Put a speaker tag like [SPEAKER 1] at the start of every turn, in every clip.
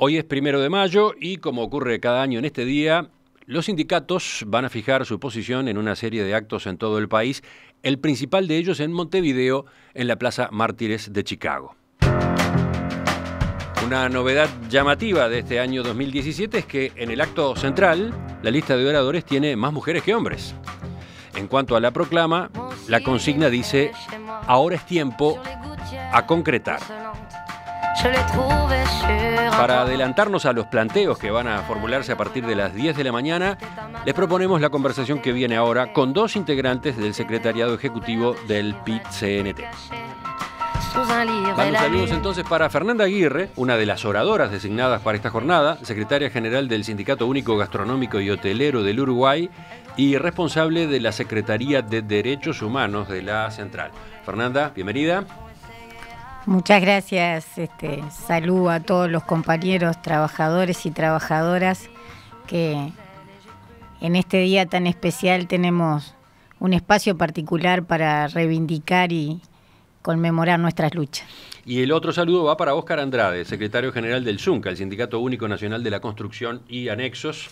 [SPEAKER 1] Hoy es 1 de mayo y, como ocurre cada año en este día, los sindicatos van a fijar su posición en una serie de actos en todo el país, el principal de ellos en Montevideo, en la Plaza Mártires de Chicago. Una novedad llamativa de este año 2017 es que en el acto central la lista de oradores tiene más mujeres que hombres. En cuanto a la proclama, la consigna dice: ahora es tiempo a concretar. Para adelantarnos a los planteos que van a formularse a partir de las 10 de la mañana, les proponemos la conversación que viene ahora con dos integrantes del secretariado ejecutivo del PIT-CNT. Damos saludos entonces para Fernanda Aguirre, una de las oradoras designadas para esta jornada, secretaria general del Sindicato Único Gastronómico y Hotelero del Uruguay y responsable de la Secretaría de Derechos Humanos de la Central. Fernanda, bienvenida.
[SPEAKER 2] Muchas gracias. Saludo a todos los compañeros, trabajadores y trabajadoras que en este día tan especial tenemos un espacio particular para reivindicar y conmemorar nuestras luchas.
[SPEAKER 1] Y el otro saludo va para Óscar Andrade, secretario general del SUNCA, el Sindicato Único Nacional de la Construcción y Anexos.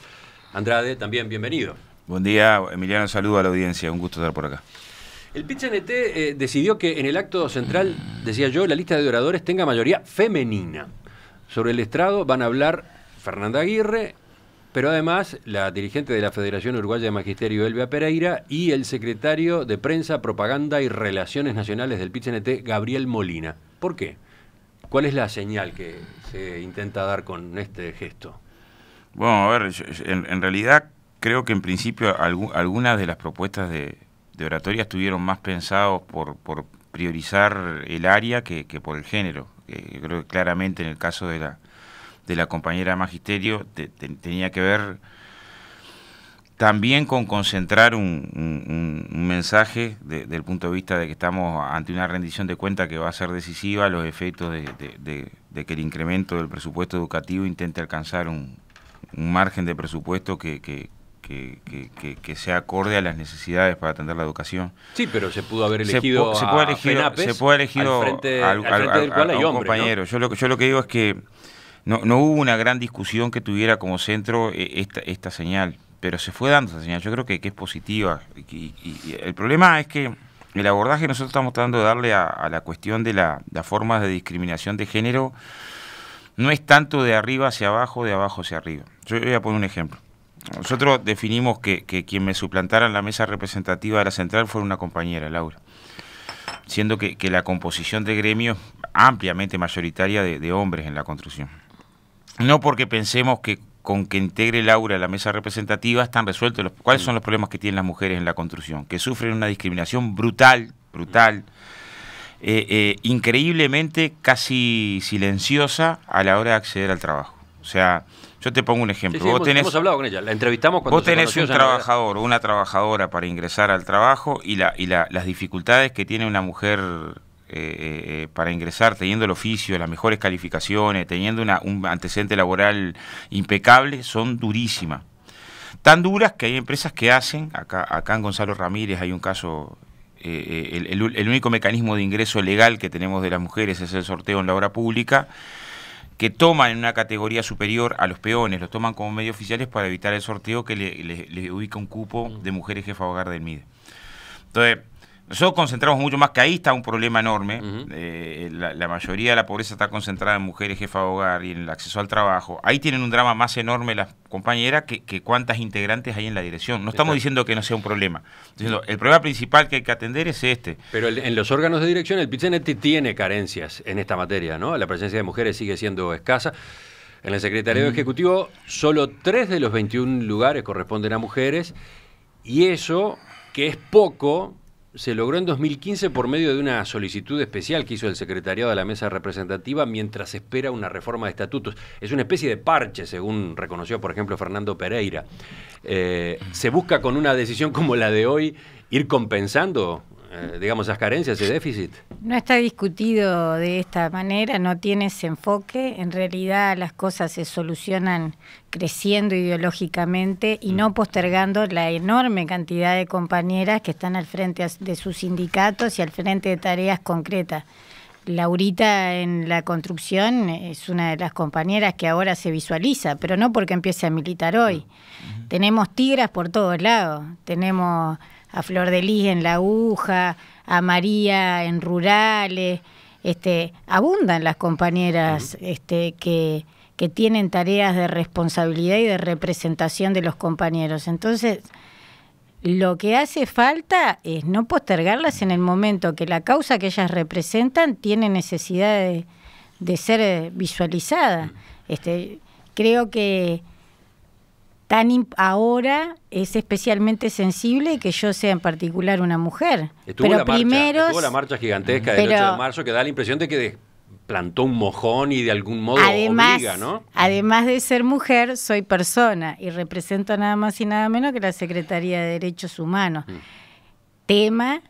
[SPEAKER 1] Andrade, también bienvenido.
[SPEAKER 3] Buen día, Emiliano, saludo a la audiencia, un gusto estar por acá.
[SPEAKER 1] El PIT-CNT decidió que en el acto central, decía yo, la lista de oradores tenga mayoría femenina. Sobre el estrado van a hablar Fernanda Aguirre, pero además la dirigente de la Federación Uruguaya de Magisterio, Elvia Pereira, y el secretario de Prensa, Propaganda y Relaciones Nacionales del PIT-CNT, Gabriel Molina. ¿Por qué? ¿Cuál es la señal que se intenta dar con este gesto?
[SPEAKER 3] Bueno, a ver, en realidad creo que en principio algunas de las propuestas de oratoria estuvieron más pensados por priorizar el área que por el género. Yo creo que claramente en el caso de la compañera de Magisterio tenía que ver también con concentrar un mensaje desde el punto de vista de que estamos ante una rendición de cuenta que va a ser decisiva, los efectos de que el incremento del presupuesto educativo intente alcanzar un margen de presupuesto que sea acorde a las necesidades para atender la educación.
[SPEAKER 1] Sí, pero se pudo haber elegido
[SPEAKER 3] se puede haber elegido
[SPEAKER 1] al frente del cual hay
[SPEAKER 3] un
[SPEAKER 1] hombres,
[SPEAKER 3] compañero, ¿no? Yo lo que digo es que no hubo una gran discusión que tuviera como centro esta señal, pero se fue dando esa señal. Yo creo que es positiva. Y el problema es que el abordaje que nosotros estamos tratando de darle a la cuestión de las formas de discriminación de género no es tanto de arriba hacia abajo, de abajo hacia arriba. Yo voy a poner un ejemplo. Nosotros definimos que quien me suplantara en la mesa representativa de la central fuera una compañera, Laura, siendo que la composición de gremio es ampliamente mayoritaria de hombres en la construcción. No porque pensemos que con que integre Laura la mesa representativa están resueltos cuáles son los problemas que tienen las mujeres en la construcción, que sufren una discriminación brutal, increíblemente casi silenciosa a la hora de acceder al trabajo. O sea, yo te pongo un ejemplo.
[SPEAKER 1] Sí, hemos hablado con ella, la entrevistamos cuando
[SPEAKER 3] vos tenés un trabajador o una trabajadora para ingresar al trabajo y las dificultades que tiene una mujer para ingresar, teniendo el oficio, las mejores calificaciones, teniendo un antecedente laboral impecable, son durísimas. Tan duras que hay empresas que hacen, acá en Gonzalo Ramírez hay un caso, el único mecanismo de ingreso legal que tenemos de las mujeres es el sorteo en la obra pública, que toman en una categoría superior a los peones, los toman como medios oficiales para evitar el sorteo que le ubica un cupo de mujeres jefa de hogar del MIDE. Entonces, nosotros concentramos mucho más, que ahí está un problema enorme. La mayoría de la pobreza está concentrada en mujeres jefa de hogar y en el acceso al trabajo. Ahí tienen un drama más enorme las compañeras que cuántas integrantes hay en la dirección. No estamos diciendo que no sea un problema. Diciendo, el problema principal que hay que atender es este.
[SPEAKER 1] Pero en los órganos de dirección el PIT-CNT tiene carencias en esta materia, ¿no? La presencia de mujeres sigue siendo escasa. En el secretariado ejecutivo solo 3 de los 21 lugares corresponden a mujeres, y eso, que es poco, se logró en 2015 por medio de una solicitud especial que hizo el secretariado de la mesa representativa mientras se espera una reforma de estatutos. Es una especie de parche, según reconoció, por ejemplo, Fernando Pereira. ¿Se busca con una decisión como la de hoy ir compensando, digamos, esas carencias, ese déficit?
[SPEAKER 2] No está discutido de esta manera, no tiene ese enfoque. En realidad las cosas se solucionan creciendo ideológicamente y no postergando la enorme cantidad de compañeras que están al frente de sus sindicatos y al frente de tareas concretas. Laurita en la construcción es una de las compañeras que ahora se visualiza, pero no porque empiece a militar hoy. Tenemos tigras por todos lados. Tenemos a Flor de Lis en La Aguja, a María en Rurales. Abundan las compañeras que tienen tareas de responsabilidad y de representación de los compañeros. Entonces, lo que hace falta es no postergarlas en el momento que la causa que ellas representan tiene necesidad de ser visualizada. Creo que ahora es especialmente sensible que yo sea en particular una mujer.
[SPEAKER 1] Estuvo la marcha gigantesca del 8 de marzo que da la impresión de que plantó un mojón y de algún modo obliga, ¿no?
[SPEAKER 2] Además de ser mujer, soy persona y represento nada más y nada menos que la Secretaría de Derechos Humanos. Tema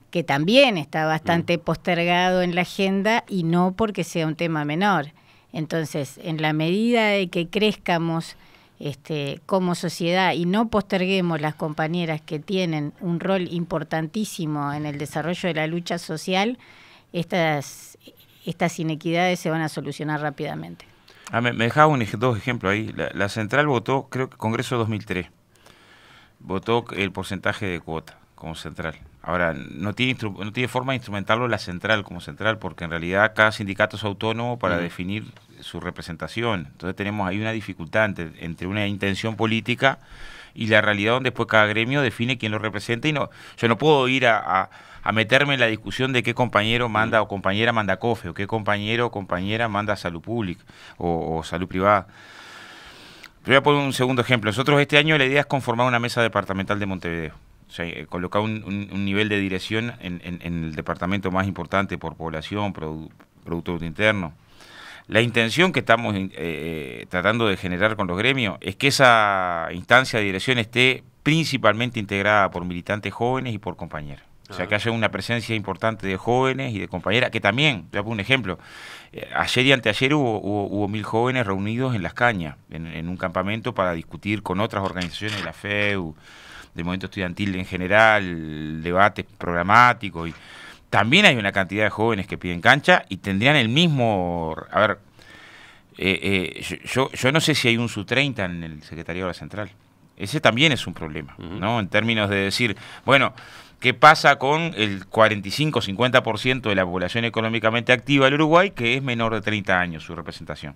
[SPEAKER 2] que también está bastante postergado en la agenda y no porque sea un tema menor. Entonces, en la medida de que crezcamos como sociedad y no posterguemos las compañeras que tienen un rol importantísimo en el desarrollo de la lucha social, estas inequidades se van a solucionar rápidamente.
[SPEAKER 3] Me dejaba dos ejemplos ahí. La Central votó, creo que Congreso 2003, votó el porcentaje de cuota como Central. Ahora, no tiene forma de instrumentarlo la Central como Central, porque en realidad cada sindicato es autónomo para definir su representación. Entonces tenemos ahí una dificultad entre una intención política y la realidad donde después cada gremio define quién lo representa. Y yo no puedo ir a meterme en la discusión de qué compañero manda o compañera manda COFE, o qué compañero o compañera manda salud pública o salud privada. Pero voy a poner un segundo ejemplo. Nosotros este año la idea es conformar una mesa departamental de Montevideo. O sea, colocar un nivel de dirección en el departamento más importante por población, Producto Interno. La intención que estamos tratando de generar con los gremios es que esa instancia de dirección esté principalmente integrada por militantes jóvenes y por compañeras. O sea, que haya una presencia importante de jóvenes y de compañeras, que también, te voy a poner un ejemplo, ayer y anteayer hubo 1000 jóvenes reunidos en Las Cañas, en un campamento para discutir con otras organizaciones de la FEU, del movimiento estudiantil en general, debates programáticos. Y también hay una cantidad de jóvenes que piden cancha y tendrían el mismo... A ver, yo no sé si hay un sub-30 en el Secretariado de la Central. Ese también es un problema, ¿no? En términos de decir, bueno, ¿qué pasa con el 45-50% de la población económicamente activa del Uruguay, que es menor de 30 años su representación?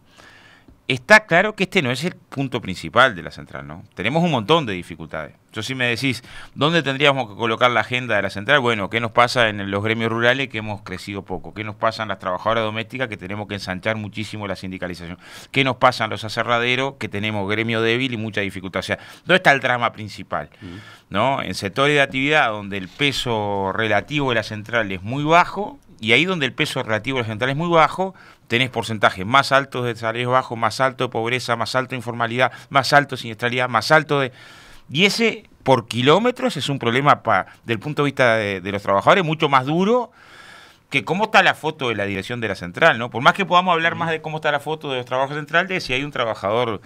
[SPEAKER 3] Está claro que este no es el punto principal de la Central, ¿no? Tenemos un montón de dificultades. Yo si me decís, ¿dónde tendríamos que colocar la agenda de la Central? Bueno, ¿qué nos pasa en los gremios rurales que hemos crecido poco? ¿Qué nos pasa en las trabajadoras domésticas que tenemos que ensanchar muchísimo la sindicalización? ¿Qué nos pasa en los aserraderos que tenemos gremio débil y mucha dificultad? O sea, ¿dónde está el drama principal? ¿No? En sectores de actividad donde el peso relativo de la Central es muy bajo, y ahí donde el peso relativo de la Central es muy bajo, tenés porcentajes más altos de salarios bajos, más alto de pobreza, más alto de informalidad, más alto de siniestralidad, más alto de... Y ese, por kilómetros, es un problema del punto de vista de los trabajadores mucho más duro que cómo está la foto de la dirección de la Central, ¿no? Por más que podamos hablar más de cómo está la foto de los trabajadores centrales, de si hay un trabajador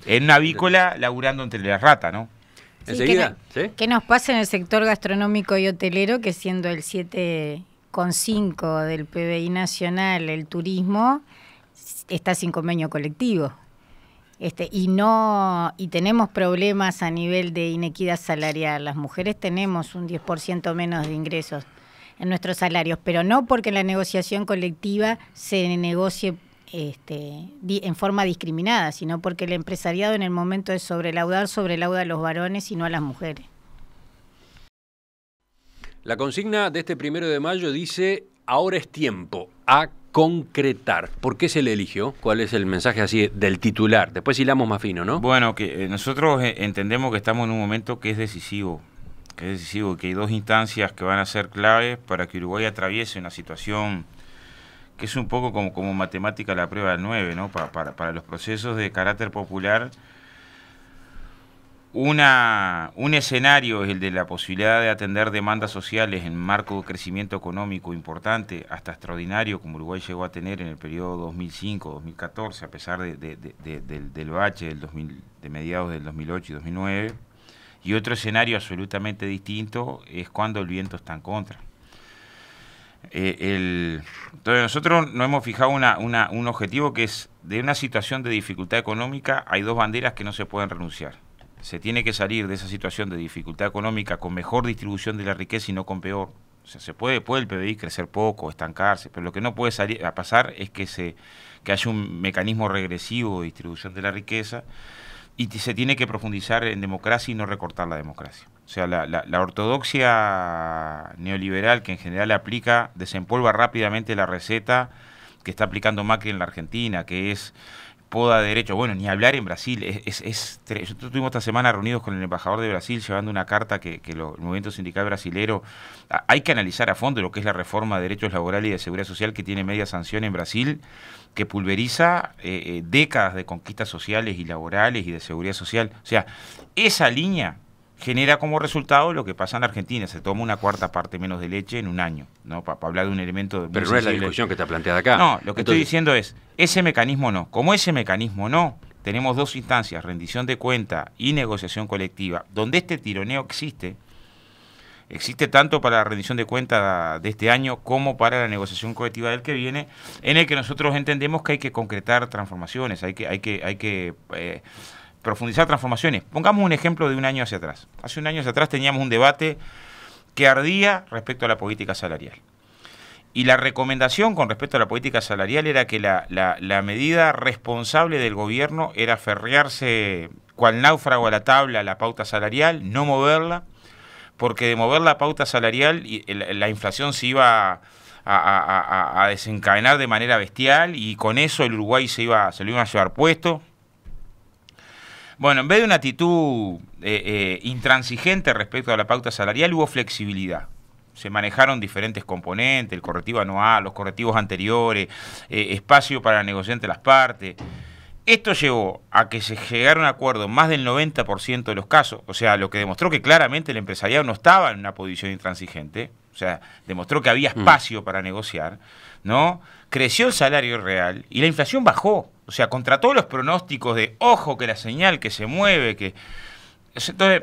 [SPEAKER 3] en una avícola laburando entre las ratas, ¿no?
[SPEAKER 2] Sí, enseguida, ¿qué nos pasa en el sector gastronómico y hotelero, que siendo el 7,5 del PBI nacional el turismo está sin convenio colectivo? Y tenemos problemas a nivel de inequidad salarial. Las mujeres tenemos un 10% menos de ingresos en nuestros salarios, pero no porque la negociación colectiva se negocie en forma discriminada, sino porque el empresariado en el momento de sobrelauda a los varones y no a las mujeres.
[SPEAKER 1] La consigna de este 1 de mayo dice: ahora es tiempo a concretar. ¿Por qué se le eligió? ¿Cuál es el mensaje así del titular? Después hilamos más fino, ¿no?
[SPEAKER 3] Bueno, que nosotros entendemos que estamos en un momento que es decisivo, que hay dos instancias que van a ser claves para que Uruguay atraviese una situación que es un poco como matemática la prueba del 9, ¿no? Para los procesos de carácter popular. Un escenario es el de la posibilidad de atender demandas sociales en marco de crecimiento económico importante, hasta extraordinario, como Uruguay llegó a tener en el periodo 2005-2014, a pesar del bache de mediados del 2008 y 2009. Y otro escenario absolutamente distinto es cuando el viento está en contra. Entonces nosotros nos hemos fijado un objetivo que es, de una situación de dificultad económica, hay dos banderas que no se pueden renunciar. Se tiene que salir de esa situación de dificultad económica con mejor distribución de la riqueza y no con peor. O sea, puede el PBI crecer poco, estancarse, pero lo que no puede pasar es que haya un mecanismo regresivo de distribución de la riqueza, y se tiene que profundizar en democracia y no recortar la democracia. O sea, la ortodoxia neoliberal que en general aplica, desempolva rápidamente la receta que está aplicando Macri en la Argentina, que es poda de derecho. Bueno, ni hablar en Brasil. Nosotros estuvimos esta semana reunidos con el embajador de Brasil llevando una carta que el movimiento sindical brasilero, hay que analizar a fondo lo que es la reforma de derechos laborales y de seguridad social, que tiene media sanción en Brasil, que pulveriza décadas de conquistas sociales y laborales y de seguridad social. O sea, esa línea genera como resultado lo que pasa en Argentina: se toma una cuarta parte menos de leche en un año, ¿no? Para hablar de un elemento...
[SPEAKER 1] Pero no es la discusión que está planteada acá.
[SPEAKER 3] No, lo que estoy diciendo es, ese mecanismo no. Como ese mecanismo no, tenemos dos instancias, rendición de cuenta y negociación colectiva, donde este tironeo existe tanto para la rendición de cuenta de este año como para la negociación colectiva del que viene, en el que nosotros entendemos que hay que concretar transformaciones, hay que profundizar transformaciones. Pongamos un ejemplo de un año hacia atrás. Hace un año hacia atrás teníamos un debate que ardía respecto a la política salarial. Y la recomendación con respecto a la política salarial era que la medida responsable del gobierno era aferrearse cual náufrago a la tabla, a la pauta salarial, no moverla, porque de mover la pauta salarial la inflación se iba a desencadenar de manera bestial, y con eso el Uruguay se lo iban a llevar puesto. Bueno, en vez de una actitud intransigente respecto a la pauta salarial, hubo flexibilidad. Se manejaron diferentes componentes, el correctivo anual, los correctivos anteriores, espacio para la negociación entre las partes. Esto llevó a que se llegara a un acuerdo en más del 90% de los casos, o sea, lo que demostró que claramente el empresariado no estaba en una posición intransigente, o sea, demostró que había espacio para negociar, ¿no? Creció el salario real y la inflación bajó, o sea, contra todos los pronósticos de, ojo, que la señal que se mueve, que... Entonces,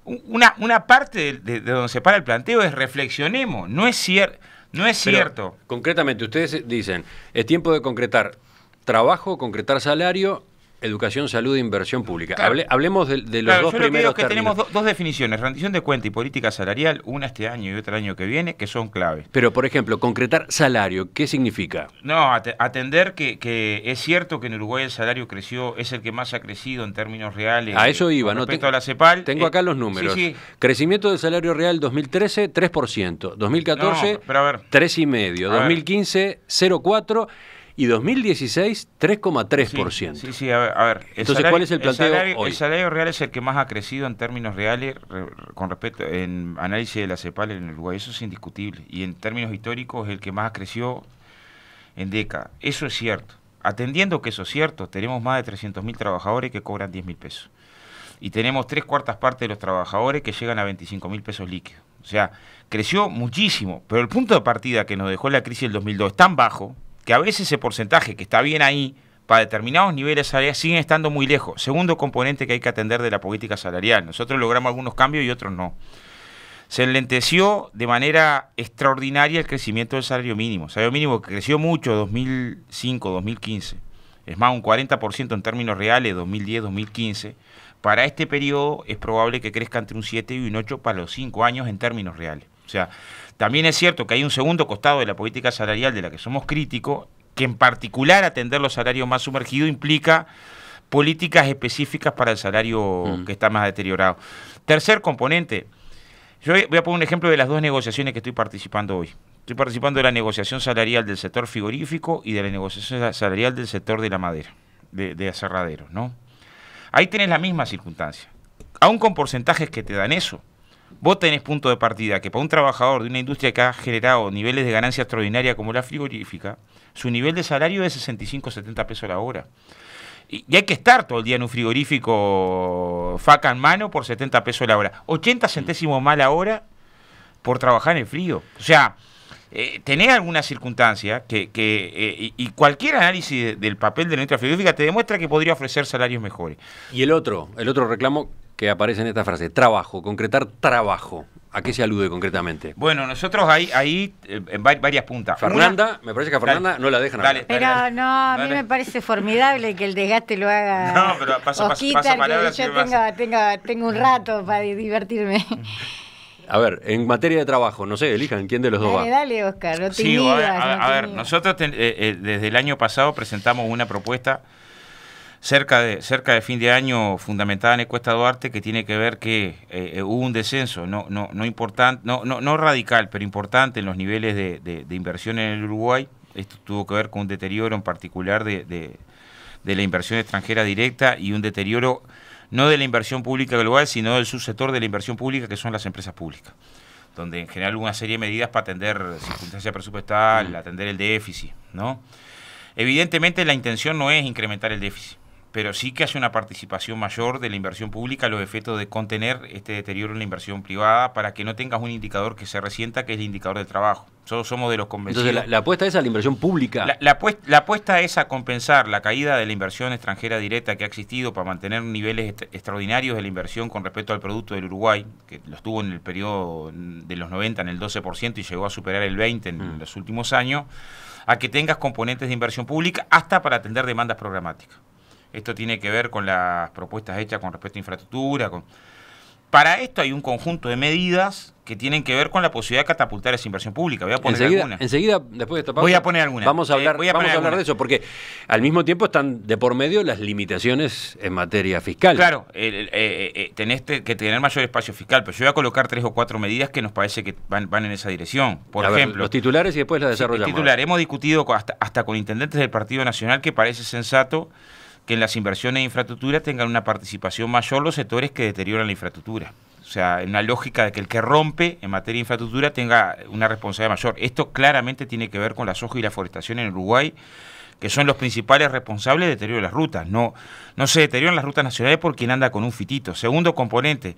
[SPEAKER 3] una parte de donde se para el planteo es reflexionemos, no es cierto.
[SPEAKER 1] Pero, concretamente, ustedes dicen, es tiempo de concretar trabajo, concretar salario, educación, salud e inversión pública.
[SPEAKER 3] Claro.
[SPEAKER 1] Hablemos de los dos primeros
[SPEAKER 3] que
[SPEAKER 1] términos.
[SPEAKER 3] tenemos dos definiciones, rendición de cuenta y política salarial, una este año y otra el año que viene, que son claves.
[SPEAKER 1] Pero, por ejemplo, concretar salario, ¿qué significa?
[SPEAKER 3] No, atender que es cierto que en Uruguay el salario creció, es el que más ha crecido en términos reales.
[SPEAKER 1] A eso iba,
[SPEAKER 3] ¿no? Respecto a la CEPAL.
[SPEAKER 1] Tengo acá los números.
[SPEAKER 3] Sí.
[SPEAKER 1] Crecimiento del salario real 2013, 3%. 2014,
[SPEAKER 3] no, pero a ver,
[SPEAKER 1] 3,5%. 2015, 0,4%. Y 2016, 3,3%.
[SPEAKER 3] Sí, a ver.
[SPEAKER 1] Entonces, ¿cuál es el planteo hoy?
[SPEAKER 3] El salario real es el que más ha crecido en términos reales con respecto en análisis de la CEPAL en Uruguay. Eso es indiscutible. Y en términos históricos, el que más creció en décadas. Eso es cierto. Atendiendo que eso es cierto, tenemos más de 300.000 trabajadores que cobran 10.000 pesos. Y tenemos 3/4 partes de los trabajadores que llegan a 25.000 pesos líquidos. O sea, creció muchísimo. Pero el punto de partida que nos dejó la crisis del 2002 es tan bajo que a veces ese porcentaje que está bien ahí, para determinados niveles salariales, siguen estando muy lejos. Segundo componente que hay que atender de la política salarial. Nosotros logramos algunos cambios y otros no. Se enlenteció de manera extraordinaria el crecimiento del salario mínimo. Salario mínimo que creció mucho 2005, 2015. Es más, un 40% en términos reales 2010, 2015. Para este periodo es probable que crezca entre un 7 y un 8 para los 5 años en términos reales. O sea, también es cierto que hay un segundo costado de la política salarial de la que somos críticos, que en particular atender los salarios más sumergidos implica políticas específicas para el salario que está más deteriorado. Tercer componente, yo voy a poner un ejemplo de las dos negociaciones que estoy participando hoy. Estoy participando de la negociación salarial del sector frigorífico y de la negociación salarial del sector de la madera, de aserraderos, ¿no? Ahí tenés la misma circunstancia, aún con porcentajes que te dan eso. Vos tenés punto de partida que para un trabajador de una industria que ha generado niveles de ganancia extraordinaria como la frigorífica, su nivel de salario es 65, 70 pesos la hora. Y hay que estar todo el día en un frigorífico faca en mano por 70 pesos la hora. 80 centésimos más la hora por trabajar en el frío. O sea, tenés alguna circunstancia y cualquier análisis del papel de la industria frigorífica te demuestra que podría ofrecer salarios mejores.
[SPEAKER 1] Y el otro reclamo que aparece en esta frase, trabajo, concretar trabajo. ¿A qué se alude concretamente?
[SPEAKER 3] Bueno, nosotros ahí varias puntas.
[SPEAKER 1] Fernanda, me parece que a Fernanda no la dejan hablar.
[SPEAKER 2] Pero no, a mí me parece formidable que el desgaste lo haga.
[SPEAKER 3] No, pero pasa palabra,
[SPEAKER 2] que yo tenga un rato para divertirme.
[SPEAKER 1] A ver, en materia de trabajo, no sé, elijan quién de los dos va.
[SPEAKER 2] Dale, Oscar, no te
[SPEAKER 3] Sí,
[SPEAKER 2] inhibas,
[SPEAKER 3] a ver, nosotros desde el año pasado presentamos una propuesta cerca de fin de año fundamentada en Encuesta Duarte, que tiene que ver que hubo un descenso no importante, no radical, pero importante en los niveles de inversión en el Uruguay. Esto tuvo que ver con un deterioro en particular de la inversión extranjera directa y un deterioro no de la inversión pública global, sino del subsector de la inversión pública, que son las empresas públicas, donde en general hubo una serie de medidas para atender circunstancia presupuestal, atender el déficit, ¿no? Evidentemente la intención no es incrementar el déficit, pero sí que hace una participación mayor de la inversión pública a los efectos de contener este deterioro en la inversión privada, para que no tengas un indicador que se resienta, que es el indicador del trabajo. Nosotros somos de los convencidos.
[SPEAKER 1] Entonces, la apuesta es a la inversión pública.
[SPEAKER 3] La apuesta es a compensar la caída de la inversión extranjera directa que ha existido para mantener niveles extraordinarios de la inversión con respecto al producto del Uruguay, que los tuvo en el periodo de los 90 en el 12% y llegó a superar el 20% en los últimos años, a que tengas componentes de inversión pública hasta para atender demandas programáticas. Esto tiene que ver con las propuestas hechas con respecto a infraestructura. Para esto hay un conjunto de medidas que tienen que ver con la posibilidad de catapultar esa inversión pública. Voy a poner algunas.
[SPEAKER 1] Enseguida, después de esta pausa,
[SPEAKER 3] voy a poner algunas.
[SPEAKER 1] Vamos a hablar de eso, porque al mismo tiempo están de por medio las limitaciones en materia fiscal.
[SPEAKER 3] Claro, tenés que tener mayor espacio fiscal, pero yo voy a colocar 3 o 4 medidas que nos parece que van en esa dirección. Por ejemplo,
[SPEAKER 1] los titulares y después las desarrollamos.
[SPEAKER 3] Titular, hemos discutido hasta con intendentes del Partido Nacional que parece sensato que en las inversiones de infraestructura tengan una participación mayor los sectores que deterioran la infraestructura. O sea, en una lógica de que el que rompe en materia de infraestructura tenga una responsabilidad mayor. Esto claramente tiene que ver con la soja y la forestación en Uruguay, que son los principales responsables del deterioro de las rutas. No se deterioran las rutas nacionales por quien anda con un fitito. Segundo componente,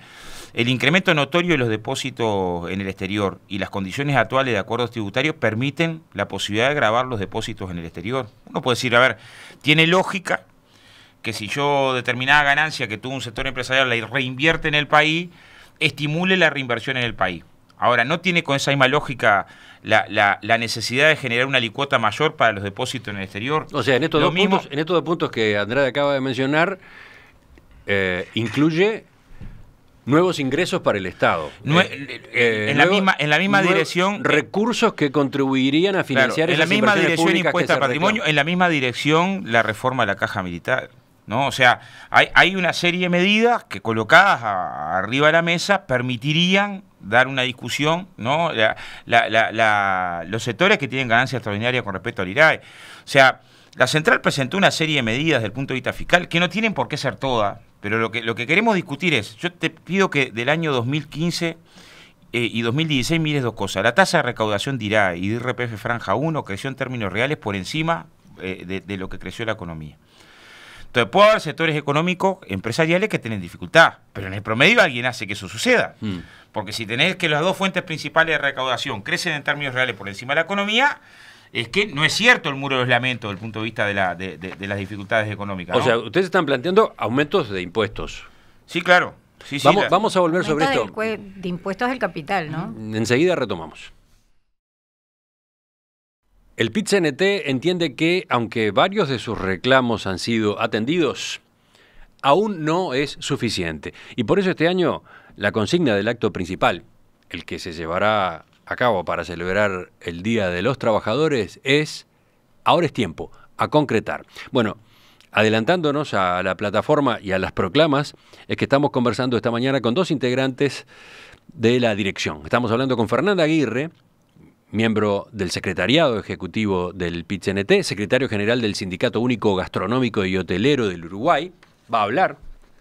[SPEAKER 3] el incremento notorio de los depósitos en el exterior y las condiciones actuales de acuerdos tributarios permiten la posibilidad de gravar los depósitos en el exterior. Uno puede decir, a ver, tiene lógica que si yo determinada ganancia que tuvo un sector empresarial la reinvierte en el país, estimule la reinversión en el país. Ahora, no tiene con esa misma lógica la necesidad de generar una alicuota mayor para los depósitos en el exterior.
[SPEAKER 1] O sea, en estos dos puntos que Andrade acaba de mencionar, incluye nuevos ingresos para el Estado.
[SPEAKER 3] En la misma dirección.
[SPEAKER 1] Recursos que contribuirían a financiar esas inversiones públicas. En la misma dirección
[SPEAKER 3] impuesta al patrimonio, en la misma dirección la reforma de la caja militar, ¿no? O sea, hay una serie de medidas que colocadas arriba de la mesa permitirían dar una discusión, ¿no? Los sectores que tienen ganancia extraordinaria con respecto al IRAE. O sea, la Central presentó una serie de medidas desde el punto de vista fiscal que no tienen por qué ser todas, pero lo que queremos discutir es, yo te pido que del año 2015 y 2016 mires dos cosas. La tasa de recaudación de IRAE y de IRPF franja 1 creció en términos reales por encima de lo que creció la economía. Entonces puede haber sectores económicos, empresariales que tienen dificultad, pero en el promedio alguien hace que eso suceda. Porque si tenés que las dos fuentes principales de recaudación crecen en términos reales por encima de la economía, es que no es cierto el muro de los lamentos desde el punto de vista de las dificultades económicas, ¿no?
[SPEAKER 1] O sea, ustedes están planteando aumentos de impuestos.
[SPEAKER 3] Sí, claro. Sí,
[SPEAKER 1] vamos a volver sobre esto.
[SPEAKER 2] De impuestos del capital, ¿no?
[SPEAKER 1] Enseguida retomamos. El PIT-CNT entiende que, aunque varios de sus reclamos han sido atendidos, aún no es suficiente. Y por eso este año la consigna del acto principal, el que se llevará a cabo para celebrar el Día de los Trabajadores, es ahora es tiempo, a concretar. Bueno, adelantándonos a la plataforma y a las proclamas, es que estamos conversando esta mañana con dos integrantes de la dirección. Estamos hablando con Fernanda Aguirre, miembro del secretariado ejecutivo del PIT-CNT, secretario general del Sindicato Único Gastronómico y Hotelero del Uruguay, va a hablar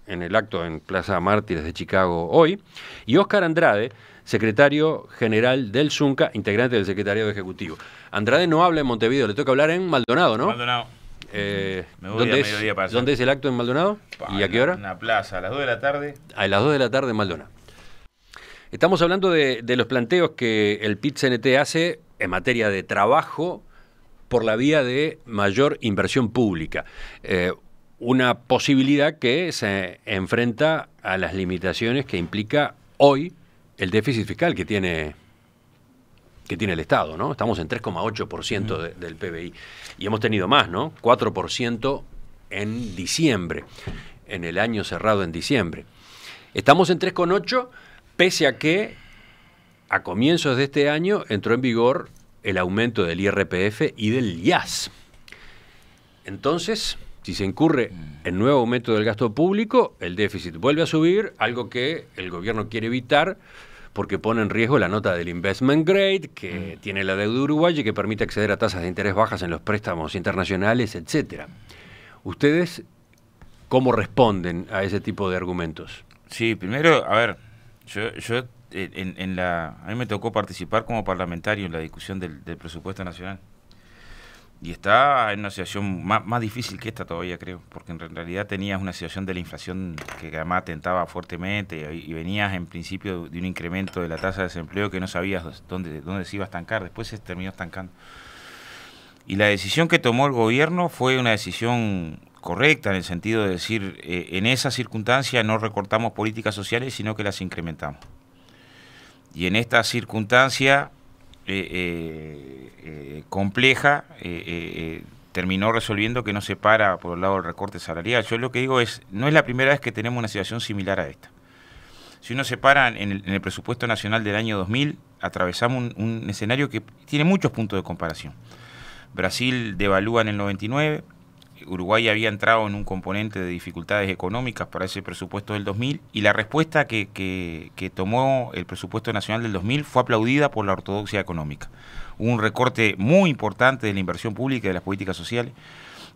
[SPEAKER 1] en el acto en Plaza Mártires de Chicago hoy, y Oscar Andrade, secretario general del ZUNCA, integrante del secretariado ejecutivo. Andrade no habla en Montevideo, le toca hablar en Maldonado, ¿no?
[SPEAKER 3] Maldonado. Me voy
[SPEAKER 1] ¿Dónde
[SPEAKER 3] a mediodía para
[SPEAKER 1] ¿Dónde es el acto en Maldonado? ¿Y a qué hora?
[SPEAKER 3] En la plaza, a las 2 de la tarde.
[SPEAKER 1] A las 2 de la tarde en Maldonado. Estamos hablando de los planteos que el PIT-CNT hace en materia de trabajo por la vía de mayor inversión pública. Una posibilidad que se enfrenta a las limitaciones que implica hoy el déficit fiscal que tiene el Estado, ¿no? Estamos en 3,8% del PBI. Y hemos tenido más, ¿no? 4% en diciembre, en el año cerrado en diciembre. Estamos en 3,8%, pese a que a comienzos de este año entró en vigor el aumento del IRPF y del IAS. Entonces, si se incurre en nuevo aumento del gasto público, el déficit vuelve a subir, algo que el gobierno quiere evitar porque pone en riesgo la nota del investment grade que tiene la deuda uruguaya y que permite acceder a tasas de interés bajas en los préstamos internacionales, etcétera. ¿Ustedes cómo responden a ese tipo de argumentos?
[SPEAKER 3] Sí, primero, a ver, yo a mí me tocó participar como parlamentario en la discusión del presupuesto nacional. Y está en una situación más difícil que esta todavía, creo, porque en realidad tenías una situación de la inflación que además atentaba fuertemente y venías en principio de un incremento de la tasa de desempleo que no sabías dónde se iba a estancar, después se terminó estancando. Y la decisión que tomó el gobierno fue una decisión correcta en el sentido de decir, en esa circunstancia no recortamos políticas sociales, sino que las incrementamos. Y en esta circunstancia compleja, terminó resolviendo que no se para por el lado del recorte salarial. Yo lo que digo es, no es la primera vez que tenemos una situación similar a esta. Si uno se para en el presupuesto nacional del año 2000, atravesamos un escenario que tiene muchos puntos de comparación. Brasil devalúa en el 99, Uruguay había entrado en un componente de dificultades económicas para ese presupuesto del 2000 y la respuesta que tomó el presupuesto nacional del 2000 fue aplaudida por la ortodoxia económica. Hubo un recorte muy importante de la inversión pública y de las políticas sociales.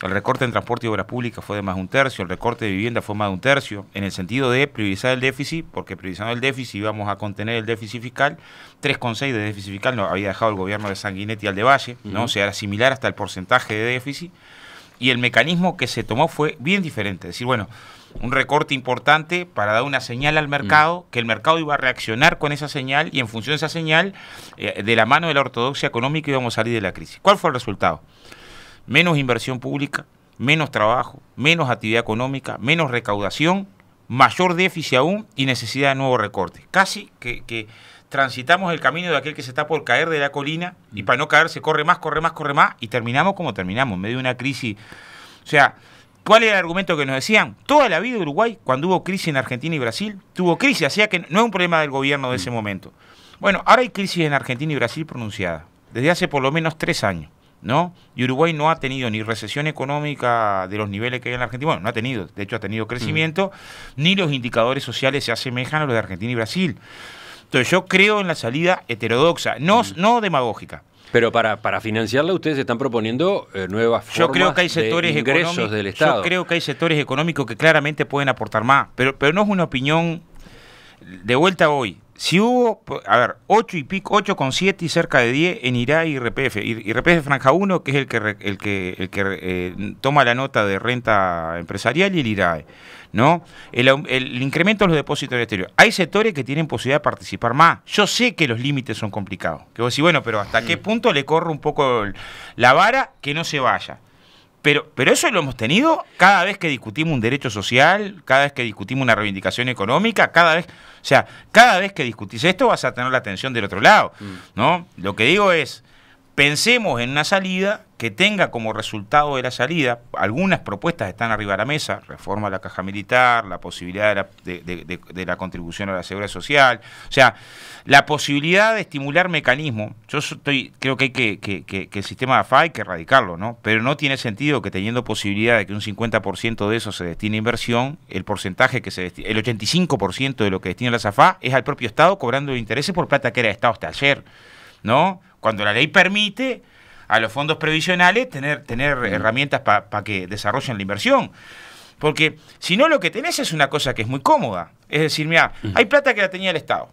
[SPEAKER 3] El recorte en transporte y obras públicas fue de más de 1/3, el recorte de vivienda fue más de 1/3, en el sentido de priorizar el déficit, porque priorizando el déficit íbamos a contener el déficit fiscal. 3,6 de déficit fiscal no había dejado el gobierno de Sanguinetti al de Valle, ¿no? O sea, era similar hasta el porcentaje de déficit. Y el mecanismo que se tomó fue bien diferente. Es decir, bueno, un recorte importante para dar una señal al mercado, que el mercado iba a reaccionar con esa señal y en función de esa señal, de la mano de la ortodoxia económica íbamos a salir de la crisis. ¿Cuál fue el resultado? Menos inversión pública, menos trabajo, menos actividad económica, menos recaudación, mayor déficit aún y necesidad de nuevo recorte. Casi que transitamos el camino de aquel que se está por caer de la colina y para no caerse corre más y terminamos como terminamos, en medio de una crisis. O sea, ¿cuál era el argumento que nos decían? Toda la vida Uruguay, cuando hubo crisis en Argentina y Brasil, tuvo crisis, así que no es un problema del gobierno de ese momento. Bueno, ahora hay crisis en Argentina y Brasil pronunciada, desde hace por lo menos 3 años, ¿no? Y Uruguay no ha tenido ni recesión económica de los niveles que hay en la Argentina, bueno, no ha tenido, de hecho ha tenido crecimiento, ni los indicadores sociales se asemejan a los de Argentina y Brasil. Entonces yo creo en la salida heterodoxa, no demagógica.
[SPEAKER 1] Pero para financiarla ustedes están proponiendo nuevas formas
[SPEAKER 3] yo creo que hay sectores
[SPEAKER 1] de ingresos del Estado.
[SPEAKER 3] Yo creo que hay sectores económicos que claramente pueden aportar más, pero no es una opinión de vuelta hoy. Si hubo, a ver, 8 y pico, 8,7 y cerca de 10 en IRAE y IRPF. IRPF franja 1, que es el que toma la nota de renta empresarial, y el IRAE, ¿no? El incremento de los depósitos del exterior. Hay sectores que tienen posibilidad de participar más. Yo sé que los límites son complicados. Que vos decís, bueno, pero ¿hasta qué punto le corre un poco la vara que no se vaya? Pero eso lo hemos tenido cada vez que discutimos un derecho social, cada vez que discutimos una reivindicación económica, cada vez que discutís esto vas a tener la atención del otro lado, ¿no? Lo que digo es, pensemos en una salida que tenga como resultado de la salida, algunas propuestas están arriba de la mesa, reforma a la caja militar, la posibilidad de la contribución a la seguridad social, o sea, la posibilidad de estimular mecanismos. Creo que hay que el sistema de AFA hay que erradicarlo, ¿no? Pero no tiene sentido que teniendo posibilidad de que un 50% de eso se destine a inversión, el porcentaje que se destina, el 85% de lo que destina la AFA es al propio Estado cobrando intereses por plata que era de Estado hasta ayer, ¿no? Cuando la ley permite a los fondos previsionales tener herramientas para que desarrollen la inversión. Porque si no, lo que tenés es una cosa que es muy cómoda. Es decir, mira, hay plata que la tenía el Estado.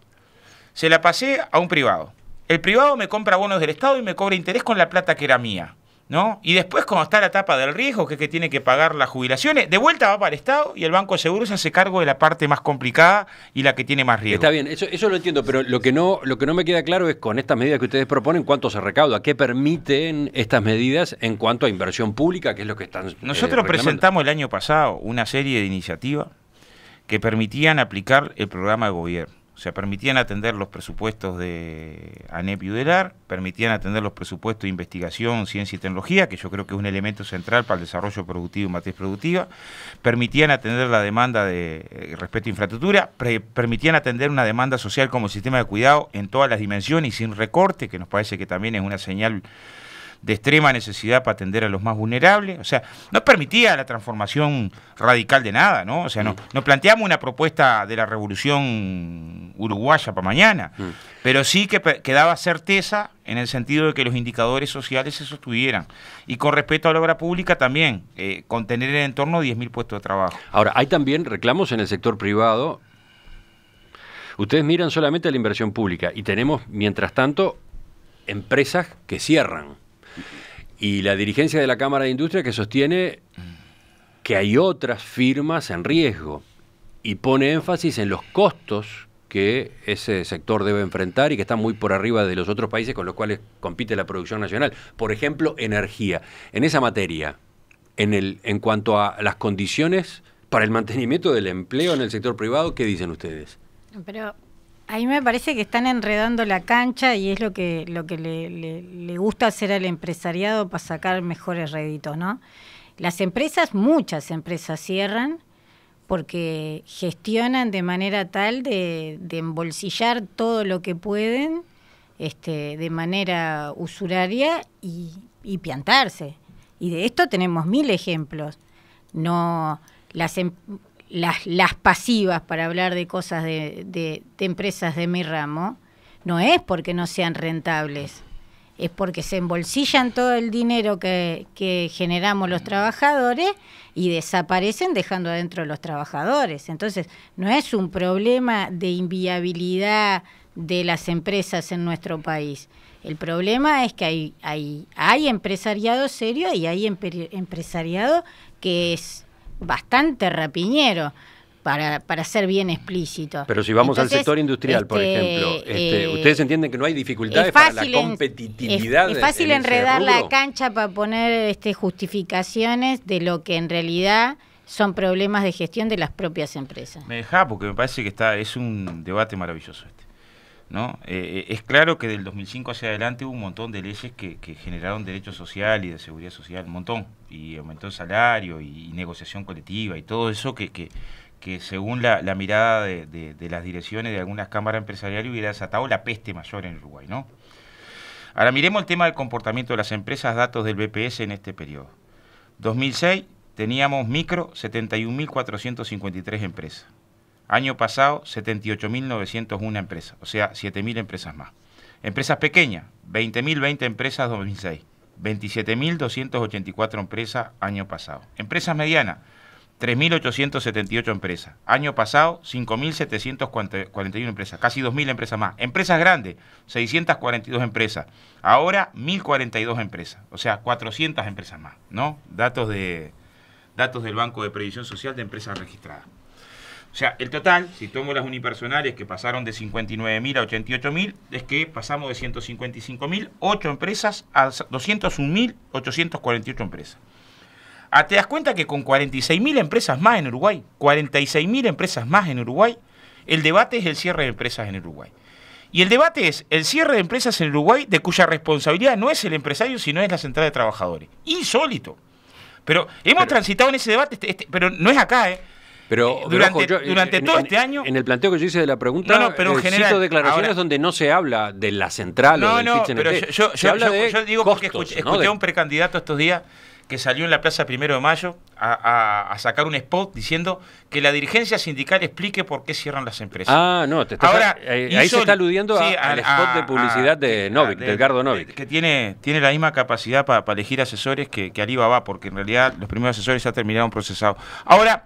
[SPEAKER 3] Se la pasé a un privado. El privado me compra bonos del Estado y me cobra interés con la plata que era mía, ¿no? Y después, cuando está la etapa del riesgo, que es que tiene que pagar las jubilaciones, de vuelta va para el Estado y el Banco de Seguros se hace cargo de la parte más complicada y la que tiene más riesgo.
[SPEAKER 1] Está bien, eso lo entiendo, pero lo que no me queda claro es con estas medidas que ustedes proponen, cuánto se recauda, qué permiten estas medidas en cuanto a inversión pública, que es lo que están
[SPEAKER 3] Nosotros presentamos el año pasado una serie de iniciativas que permitían aplicar el programa de gobierno. O sea, permitían atender los presupuestos de ANEP y UDELAR, permitían atender los presupuestos de investigación, ciencia y tecnología, que yo creo que es un elemento central para el desarrollo productivo y matriz productiva, permitían atender la demanda de respecto a infraestructura, permitían atender una demanda social como el sistema de cuidado en todas las dimensiones y sin recorte, que nos parece que también es una señal de extrema necesidad para atender a los más vulnerables. O sea, no permitía la transformación radical de nada, ¿no? O sea, no planteamos una propuesta de la revolución uruguaya para mañana, pero sí que daba certeza en el sentido de que los indicadores sociales se sostuvieran. Y con respecto a la obra pública también, contener en torno a 10.000 puestos de trabajo.
[SPEAKER 1] Ahora, hay también reclamos en el sector privado. Ustedes miran solamente la inversión pública y tenemos, mientras tanto, empresas que cierran. Y la dirigencia de la Cámara de Industria que sostiene que hay otras firmas en riesgo y pone énfasis en los costos que ese sector debe enfrentar y que están muy por arriba de los otros países con los cuales compite la producción nacional. Por ejemplo, energía. En esa materia, en cuanto a las condiciones para el mantenimiento del empleo en el sector privado, ¿qué dicen ustedes?
[SPEAKER 2] Pero ahí me parece que están enredando la cancha y es lo que le gusta hacer al empresariado para sacar mejores réditos, ¿no? Las empresas, muchas empresas cierran porque gestionan de manera tal de embolsillar todo lo que pueden de manera usuraria y piantarse. Y de esto tenemos 1000 ejemplos. No las pasivas, para hablar de cosas de empresas de mi ramo, no es porque no sean rentables, es porque se embolsillan todo el dinero que generamos los trabajadores y desaparecen dejando adentro a los trabajadores. Entonces, no es un problema de inviabilidad de las empresas en nuestro país. El problema es que hay empresariado serio y hay empresariado que es bastante rapiñero, para ser bien explícito.
[SPEAKER 1] Pero si vamos al sector industrial, por ejemplo, ¿ustedes entienden que no hay dificultades para la competitividad?
[SPEAKER 2] Es fácil enredar la cancha para poner justificaciones de lo que en realidad son problemas de gestión de las propias empresas.
[SPEAKER 3] Me deja porque me parece que es un debate maravilloso ¿no? Es claro que del 2005 hacia adelante hubo un montón de leyes que generaron derecho social y de seguridad social, un montón, y aumentó el salario y negociación colectiva y todo eso que según la mirada de las direcciones de algunas cámaras empresariales hubiera desatado la peste mayor en Uruguay, ¿no? Ahora miremos el tema del comportamiento de las empresas, datos del BPS en este periodo. 2006 teníamos micro 71.453 empresas. Año pasado, 78.901 empresas, o sea, 7.000 empresas más. Empresas pequeñas, 20.020 empresas 2006, 27.284 empresas año pasado. Empresas medianas, 3.878 empresas. Año pasado, 5.741 empresas, casi 2.000 empresas más. Empresas grandes, 642 empresas. Ahora, 1.042 empresas, o sea, 400 empresas más, ¿no? Datos del Banco de Previsión Social de empresas registradas. O sea, el total, si tomo las unipersonales que pasaron de 59.000 a 88.000, es que pasamos de 155.000, 8 empresas, a 201.848 empresas. ¿Te das cuenta que con 46.000 empresas más en Uruguay, 46.000 empresas más en Uruguay, el debate es el cierre de empresas en Uruguay? Y el debate es el cierre de empresas en Uruguay de cuya responsabilidad no es el empresario, sino es la central de trabajadores. Insólito. Pero hemos transitado en ese debate, pero no es acá,
[SPEAKER 1] Pero
[SPEAKER 3] durante todo este año...
[SPEAKER 1] En el planteo que yo hice de la pregunta,
[SPEAKER 3] pero en general,
[SPEAKER 1] cito declaraciones
[SPEAKER 3] ahora,
[SPEAKER 1] donde no se habla de la central o del PIT-CNT.
[SPEAKER 3] Pero yo digo costos, porque escuché a un precandidato estos días que salió en la Plaza 1 de Mayo a sacar un spot diciendo que la dirigencia sindical explique por qué cierran las empresas.
[SPEAKER 1] Ahí se está aludiendo al spot de publicidad de Novik, de Edgardo Novik.
[SPEAKER 3] Que tiene la misma capacidad para elegir asesores que Alibaba, porque en realidad los primeros asesores ya terminaron procesados. Ahora...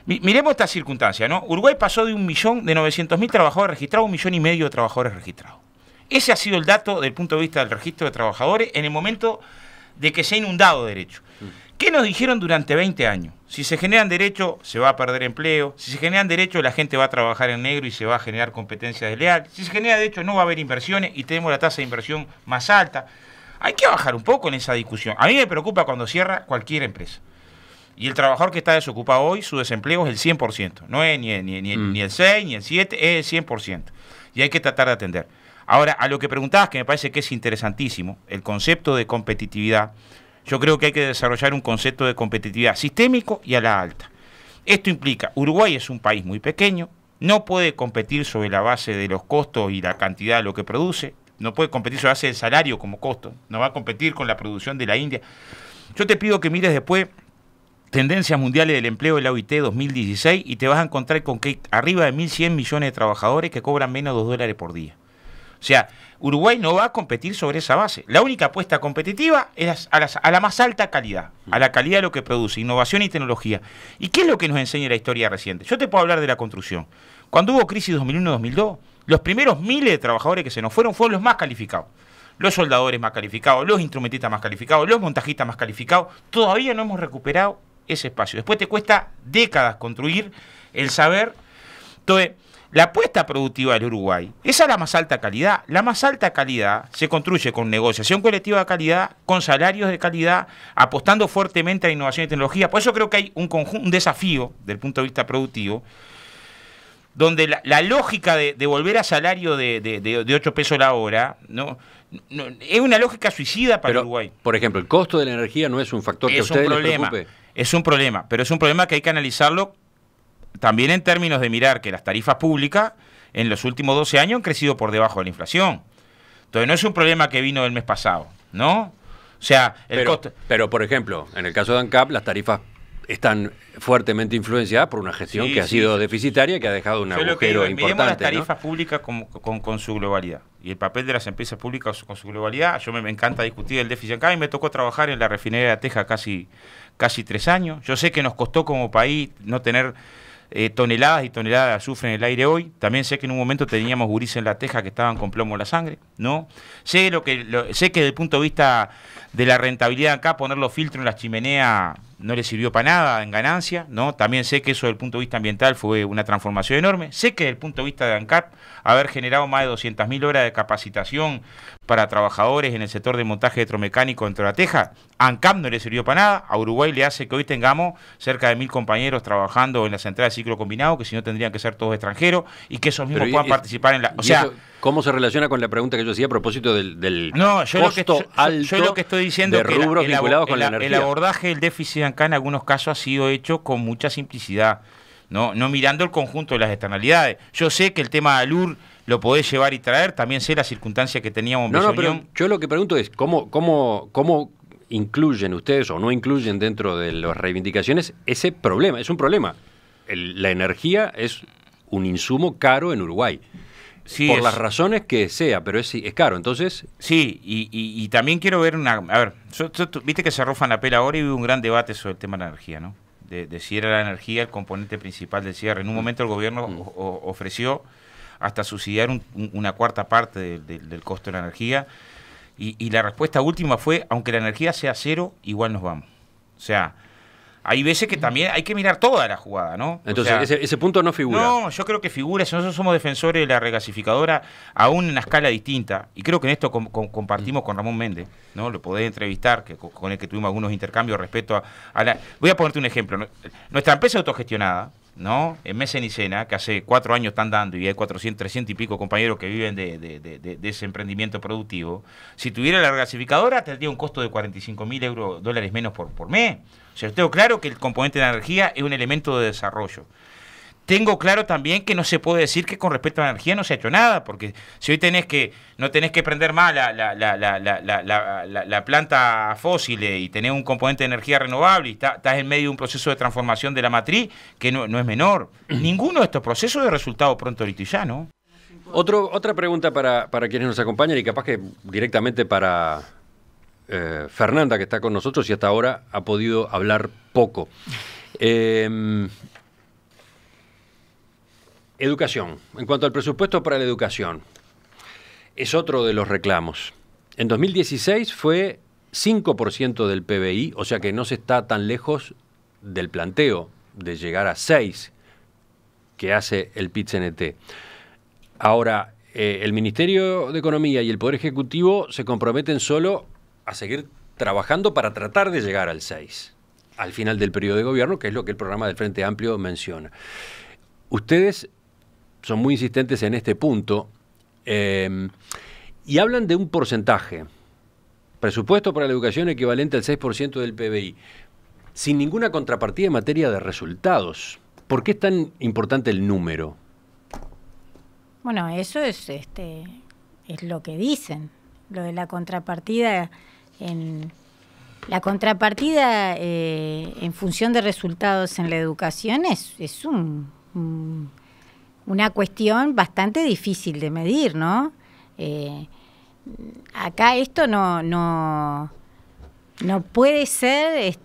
[SPEAKER 3] Miremos esta circunstancia, ¿no? Uruguay pasó de 1.900.000 trabajadores registrados a 1,5 millones de trabajadores registrados. Ese ha sido el dato desde el punto de vista del registro de trabajadores en el momento de que se ha inundado de derechos. ¿Qué nos dijeron durante 20 años? Si se generan derechos, se va a perder empleo. Si se generan derechos, la gente va a trabajar en negro y se va a generar competencia desleal. Si se genera derechos, no va a haber inversiones y tenemos la tasa de inversión más alta. Hay que bajar un poco en esa discusión. A mí me preocupa cuando cierra cualquier empresa. Y el trabajador que está desocupado hoy, su desempleo es el 100%. No es ni el 6, ni el 7, es el 100%. Y hay que tratar de atender. Ahora, a lo que preguntabas, que me parece que es interesantísimo, el concepto de competitividad, yo creo que hay que desarrollar un concepto de competitividad sistémico y a la alta. Esto implica, Uruguay es un país muy pequeño, no puede competir sobre la base de los costos y la cantidad de lo que produce, no puede competir sobre la base del salario como costo, no va a competir con la producción de la India. Yo te pido que mires después Tendencias Mundiales del Empleo de la OIT 2016 y te vas a encontrar con que hay arriba de 1.100 millones de trabajadores que cobran menos de $2 por día. O sea, Uruguay no va a competir sobre esa base. La única apuesta competitiva es a la más alta calidad, a la calidad de lo que produce, innovación y tecnología. ¿Y qué es lo que nos enseña la historia reciente? Yo te puedo hablar de la construcción. Cuando hubo crisis 2001-2002, los primeros miles de trabajadores que se nos fueron los más calificados. Los soldadores más calificados, los instrumentistas más calificados, los montajistas más calificados. Todavía no hemos recuperado ese espacio. Después te cuesta décadas construir el saber. Entonces, la apuesta productiva del Uruguay es a la más alta calidad. La más alta calidad se construye con negociación colectiva de calidad, con salarios de calidad, apostando fuertemente a la innovación y tecnología. Por eso creo que hay un desafío del punto de vista productivo, donde la lógica de volver a salario de 8 pesos la hora no es una lógica suicida para Uruguay.
[SPEAKER 1] Por ejemplo, el costo de la energía no es un factor que a ustedes les preocupe.
[SPEAKER 3] Es un problema, pero es un problema que hay que analizarlo también en términos de mirar que las tarifas públicas en los últimos 12 años han crecido por debajo de la inflación. Entonces no es un problema que vino del mes pasado, ¿no? O sea, costo...
[SPEAKER 1] Pero, por ejemplo, en el caso de ANCAP, las tarifas están fuertemente influenciadas por una gestión que ha sido deficitaria, que ha dejado un agujero importante.
[SPEAKER 3] Miremos las tarifas públicas con su globalidad y el papel de las empresas públicas con su globalidad. Yo me encanta discutir el déficit ANCAP y me tocó trabajar en la refinería de Teja casi 3 años. Yo sé que nos costó como país no tener toneladas y toneladas de azufre en el aire hoy. También sé que en un momento teníamos gurises en la Teja que estaban con plomo en la sangre, ¿no? Sé que desde el punto de vista de la rentabilidad acá, poner los filtros en las chimeneas no le sirvió para nada en ganancia, ¿no? También sé que eso desde el punto de vista ambiental fue una transformación enorme. Sé que desde el punto de vista de ANCAP, haber generado más de 200.000 horas de capacitación para trabajadores en el sector de montaje electromecánico dentro de la Teja, a ANCAP no le sirvió para nada. A Uruguay le hace que hoy tengamos cerca de 1.000 compañeros trabajando en la central de ciclo combinado, que si no tendrían que ser todos extranjeros, y que esos mismos puedan participar en la... O sea,
[SPEAKER 1] ¿cómo se relaciona con la pregunta que yo hacía a propósito del
[SPEAKER 3] costo
[SPEAKER 1] alto
[SPEAKER 3] yo lo que estoy diciendo
[SPEAKER 1] de rubros vinculados con la energía?
[SPEAKER 3] El abordaje del déficit de ANCAP en algunos casos ha sido hecho con mucha simplicidad, no mirando el conjunto de las externalidades. Yo sé que el tema de ALUR lo podés llevar y traer, también sé la circunstancia que teníamos en
[SPEAKER 1] pero yo lo que pregunto es, ¿cómo incluyen ustedes o no incluyen dentro de las reivindicaciones ese problema? Es un problema. La energía es un insumo caro en Uruguay. Sí, por las razones que sea, pero es caro, entonces...
[SPEAKER 3] Sí, y también quiero ver una... A ver, viste que cerró Fanapel ahora y hubo un gran debate sobre el tema de la energía, ¿no? De si era la energía el componente principal del cierre. En un momento el gobierno ofreció hasta subsidiar una cuarta parte del costo de la energía, y la respuesta última fue, aunque la energía sea cero, igual nos vamos. O sea... Hay veces que también hay que mirar toda la jugada, ¿no?
[SPEAKER 1] Entonces, ese punto no figura.
[SPEAKER 3] No, yo creo que figura. Nosotros somos defensores de la regasificadora aún en una escala distinta. Y creo que en esto compartimos con Ramón Méndez, ¿no? Lo podés entrevistar, con el que tuvimos algunos intercambios respecto a la... Voy a ponerte un ejemplo. Nuestra empresa autogestionada, ¿no? En Mesenicena, que hace 4 años están dando, y hay 300 y pico compañeros que viven de ese emprendimiento productivo. Si tuviera la regasificadora, tendría un costo de 45.000 dólares menos por mes. O sea, yo tengo claro que el componente de la energía es un elemento de desarrollo. Tengo claro también que no se puede decir que con respecto a la energía no se ha hecho nada, porque si hoy no tenés que prender más la planta fósil y tenés un componente de energía renovable y estás en medio de un proceso de transformación de la matriz que no es menor. Ninguno de estos procesos de resultado pronto ahorita y ya, ¿no?
[SPEAKER 1] Otra pregunta para quienes nos acompañan y capaz que directamente para... Fernanda, que está con nosotros y hasta ahora ha podido hablar poco. Educación. En cuanto al presupuesto para la educación, es otro de los reclamos. En 2016 fue 5% del PBI, o sea que no se está tan lejos del planteo de llegar a 6% que hace el PIT-CNT. Ahora, el Ministerio de Economía y el Poder Ejecutivo se comprometen solo a seguir trabajando para tratar de llegar al 6%. al final del periodo de gobierno, que es lo que el programa del Frente Amplio menciona. Ustedes son muy insistentes en este punto y hablan de un porcentaje, presupuesto para la educación equivalente al 6% del PBI, sin ninguna contrapartida en materia de resultados. ¿Por qué es tan importante el número?
[SPEAKER 2] Bueno, eso es lo que dicen, lo de la contrapartida en función de resultados en la educación es una cuestión bastante difícil de medir, ¿no? Acá esto no puede ser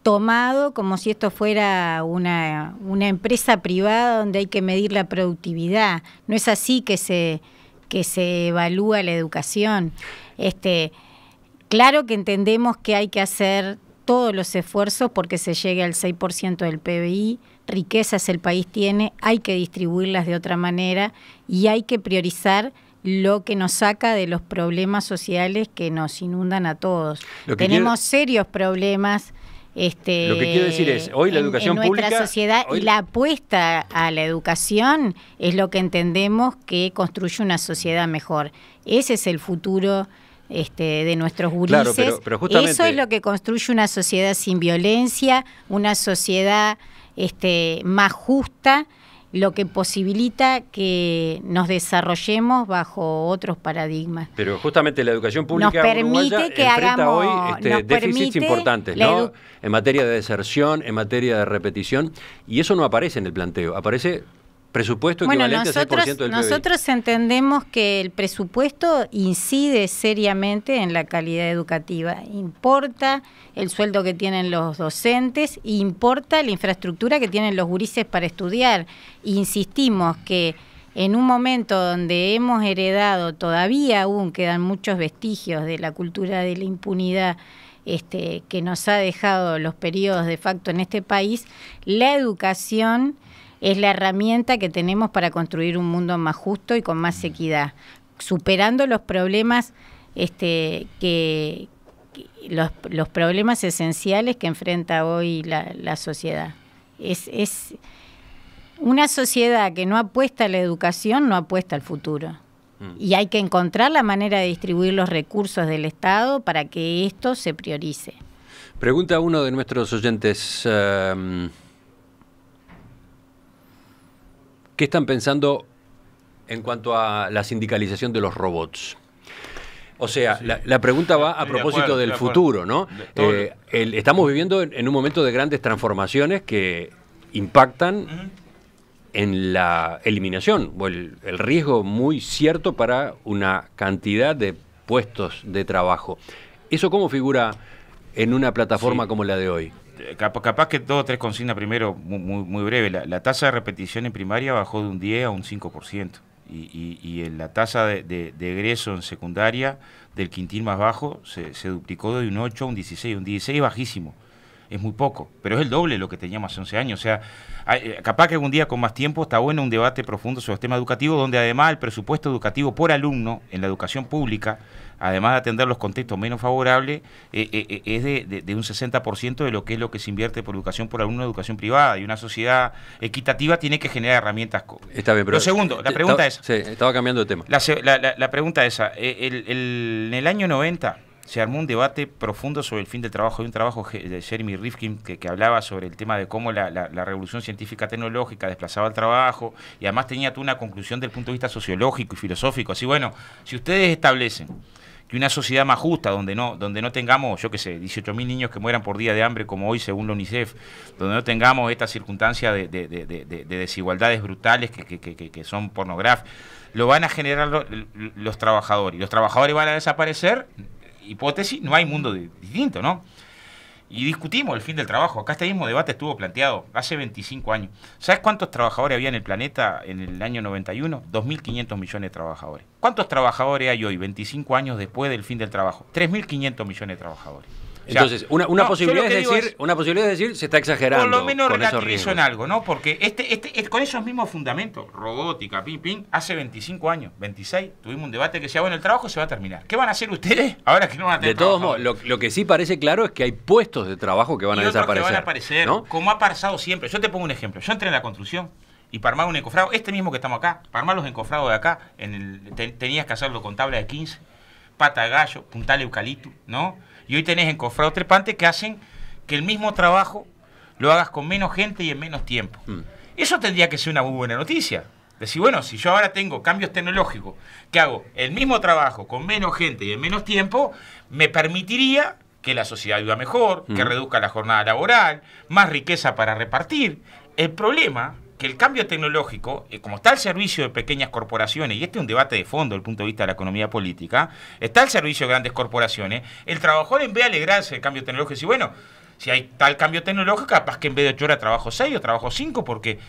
[SPEAKER 2] tomado como si esto fuera una empresa privada donde hay que medir la productividad. No es así que se evalúa la educación. Claro que entendemos que hay que hacer todos los esfuerzos porque se llegue al 6% del PBI, riquezas el país tiene, hay que distribuirlas de otra manera y hay que priorizar lo que nos saca de los problemas sociales que nos inundan a todos. Tenemos serios problemas.
[SPEAKER 1] Lo que quiero decir es, hoy la educación
[SPEAKER 2] en
[SPEAKER 1] pública...
[SPEAKER 2] nuestra sociedad, y la apuesta a la educación es lo que entendemos que construye una sociedad mejor. Ese es el futuro de nuestros gurises.
[SPEAKER 1] Claro, pero justamente...
[SPEAKER 2] Eso es lo que construye una sociedad sin violencia, una sociedad más justa, lo que posibilita que nos desarrollemos bajo otros paradigmas.
[SPEAKER 1] Pero justamente la educación pública
[SPEAKER 2] nos permite que hagamos
[SPEAKER 1] hoy déficits importantes, ¿no? En materia de deserción, en materia de repetición, y eso no aparece en el planteo, aparece presupuesto equivalente al 6% del PBI.
[SPEAKER 2] Nosotros entendemos que el presupuesto incide seriamente en la calidad educativa. Importa el sueldo que tienen los docentes, importa la infraestructura que tienen los gurises para estudiar. Insistimos que en un momento donde hemos heredado, todavía aún quedan muchos vestigios de la cultura de la impunidad que nos ha dejado los periodos de facto en este país, la educación es la herramienta que tenemos para construir un mundo más justo y con más equidad, superando los problemas los problemas esenciales que enfrenta hoy la sociedad. Es una sociedad que no apuesta a la educación, no apuesta al futuro. Y hay que encontrar la manera de distribuir los recursos del Estado para que esto se priorice.
[SPEAKER 1] Pregunta uno de nuestros oyentes... ¿qué están pensando en cuanto a la sindicalización de los robots? O sea, sí, la pregunta va a propósito del futuro, ¿no? Estamos viviendo en un momento de grandes transformaciones que impactan en la eliminación o el riesgo muy cierto para una cantidad de puestos de trabajo. ¿Eso cómo figura en una plataforma como la de hoy?
[SPEAKER 3] Capaz que 2 o 3 consignas primero, muy breve. La tasa de repetición en primaria bajó de un 10 a un 5%. Y la tasa de egreso en secundaria del quintil más bajo se duplicó de un 8 a un 16. Un 16 es bajísimo, es muy poco, pero es el doble de lo que teníamos hace 11 años. O sea, capaz que algún día con más tiempo está bueno un debate profundo sobre el sistema educativo, donde además el presupuesto educativo por alumno en la educación pública, además de atender los contextos menos favorables, es de un 60% de lo que se invierte por educación por alumno en educación privada. Y una sociedad equitativa tiene que generar herramientas.
[SPEAKER 1] Está bien, pero
[SPEAKER 3] lo segundo, la pregunta es...
[SPEAKER 1] Sí, estaba cambiando de tema.
[SPEAKER 3] La pregunta es esa. En el año 90 se armó un debate profundo sobre el fin del trabajo. Hay un trabajo de Jeremy Rifkin que hablaba sobre el tema de cómo la revolución científica tecnológica desplazaba el trabajo, y además tenía toda una conclusión del punto de vista sociológico y filosófico. Así, bueno, si ustedes establecen que una sociedad más justa, donde no tengamos, yo qué sé, 18.000 niños que mueran por día de hambre como hoy según la UNICEF, donde no tengamos esta circunstancia de desigualdades brutales que son pornográficas, lo van a generar los trabajadores, y los trabajadores van a desaparecer. Hipótesis, no hay mundo distinto, ¿no? Y discutimos el fin del trabajo. Acá este mismo debate estuvo planteado hace 25 años. ¿Sabes cuántos trabajadores había en el planeta en el año 91? 2.500 millones de trabajadores. ¿Cuántos trabajadores hay hoy, 25 años después del fin del trabajo? 3.500 millones de trabajadores. O sea,
[SPEAKER 1] entonces, una posibilidad es decir, se está exagerando.
[SPEAKER 3] Por lo menos
[SPEAKER 1] con esos
[SPEAKER 3] relativizo
[SPEAKER 1] riesgos.
[SPEAKER 3] en algo, ¿no? Porque con esos mismos fundamentos, robótica, hace 25 años, 26, tuvimos un debate que decía, bueno, el trabajo se va a terminar. ¿Qué van a hacer ustedes ahora que no van a tener
[SPEAKER 1] De todos
[SPEAKER 3] trabajo?
[SPEAKER 1] modos, lo que sí parece claro es que hay puestos de trabajo que van a
[SPEAKER 3] y otros
[SPEAKER 1] desaparecer.
[SPEAKER 3] que van a aparecer,
[SPEAKER 1] ¿no?
[SPEAKER 3] como ha pasado siempre. Yo te pongo un ejemplo. Yo entré en la construcción y para armar un encofrado, este mismo que estamos acá, para armar los encofrados de acá, tenías que hacerlo con tabla de 15, pata de gallo, puntal eucalipto, ¿no? Y hoy tenés encofrados trepantes que hacen que el mismo trabajo lo hagas con menos gente y en menos tiempo. Eso tendría que ser una muy buena noticia. Decir, bueno, si yo ahora tengo cambios tecnológicos, que hago el mismo trabajo con menos gente y en menos tiempo, me permitiría que la sociedad viva mejor, que reduzca la jornada laboral, más riqueza para repartir. El problema que el cambio tecnológico, como está al servicio de pequeñas corporaciones, y este es un debate de fondo desde el punto de vista de la economía política, está al servicio de grandes corporaciones, el trabajador en vez de alegrarse del cambio tecnológico, dice, bueno, si hay tal cambio tecnológico, capaz que en vez de 8 horas trabajo 6 o trabajo 5, porque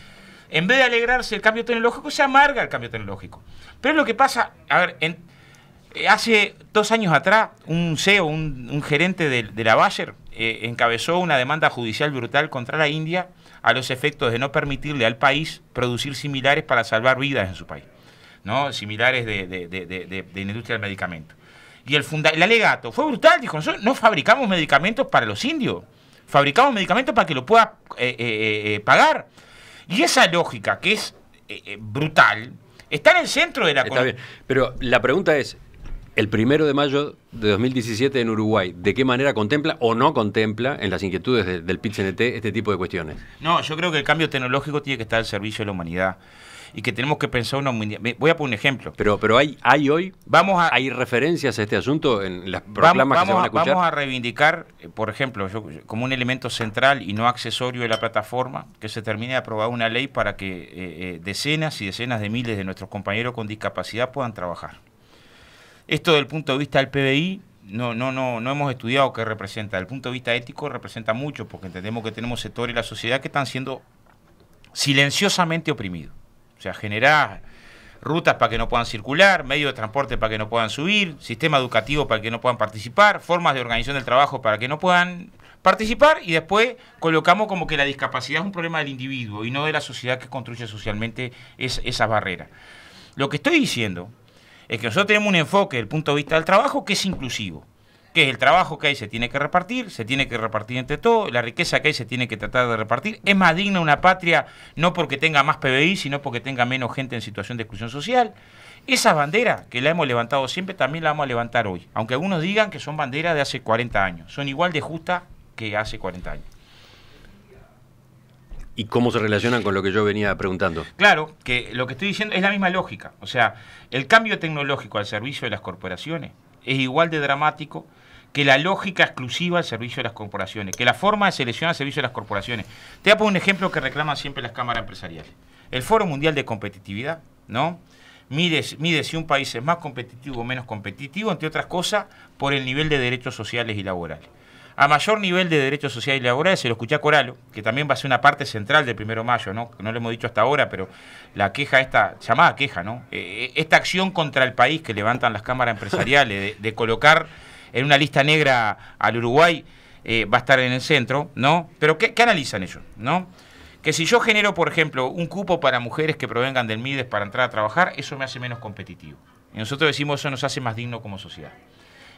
[SPEAKER 3] en vez de alegrarse del cambio tecnológico, se amarga el cambio tecnológico. Pero es lo que pasa, a ver, hace 2 años atrás, un CEO, un gerente de la Bayer, encabezó una demanda judicial brutal contra la India a los efectos de no permitirle al país producir similares para salvar vidas en su país, ¿no? Similares de la industria del medicamento. Y el alegato fue brutal, dijo, nosotros no fabricamos medicamentos para los indios, fabricamos medicamentos para que lo pueda pagar. Y esa lógica, que es brutal, está en el centro de la
[SPEAKER 1] Está bien, pero la pregunta es, el 1 de mayo de 2017 en Uruguay, ¿de qué manera contempla o no contempla en las inquietudes del PIT-CNT este tipo de cuestiones?
[SPEAKER 3] No, yo creo que el cambio tecnológico tiene que estar al servicio de la humanidad y que tenemos que pensar voy a poner un ejemplo.
[SPEAKER 1] Pero hay hoy, hay referencias a este asunto en las proclamas que se van a escuchar.
[SPEAKER 3] Vamos a reivindicar, por ejemplo, como un elemento central y no accesorio de la plataforma, que se termine de aprobar una ley para que decenas y decenas de miles de nuestros compañeros con discapacidad puedan trabajar. Esto desde el punto de vista del PBI no hemos estudiado qué representa. Desde el punto de vista ético representa mucho, porque entendemos que tenemos sectores de la sociedad que están siendo silenciosamente oprimidos. O sea, generar rutas para que no puedan circular, medios de transporte para que no puedan subir, sistema educativo para que no puedan participar, formas de organización del trabajo para que no puedan participar, y después colocamos como que la discapacidad es un problema del individuo y no de la sociedad que construye socialmente esas barreras. Lo que estoy diciendo es que nosotros tenemos un enfoque desde el punto de vista del trabajo que es inclusivo, que es el trabajo que hay se tiene que repartir entre todos, la riqueza que hay se tiene que tratar de repartir. Es más digna una patria no porque tenga más PBI, sino porque tenga menos gente en situación de exclusión social. Esa bandera que la hemos levantado siempre, también la vamos a levantar hoy, aunque algunos digan que son banderas de hace 40 años, son igual de justas que hace 40 años.
[SPEAKER 1] ¿Y cómo se relacionan con lo que yo venía preguntando?
[SPEAKER 3] Claro, que lo que estoy diciendo es la misma lógica. O sea, el cambio tecnológico al servicio de las corporaciones es igual de dramático que la lógica exclusiva al servicio de las corporaciones, que la forma de selección al servicio de las corporaciones. Te voy a poner un ejemplo que reclaman siempre las cámaras empresariales. El Foro Mundial de Competitividad, ¿no? Mide si un país es más competitivo o menos competitivo, entre otras cosas, por el nivel de derechos sociales y laborales. A mayor nivel de derechos sociales y laborales, se lo escuché a Coralo, que también va a ser una parte central del 1 de mayo, ¿no? No lo hemos dicho hasta ahora, pero la queja esta, llamada queja, ¿no? Esta acción contra el país que levantan las cámaras empresariales de colocar en una lista negra al Uruguay, va a estar en el centro, ¿no? Pero ¿qué analizan ellos, no? Que si yo genero, por ejemplo, un cupo para mujeres que provengan del MIDES para entrar a trabajar, eso me hace menos competitivo. Y nosotros decimos eso nos hace más digno como sociedad.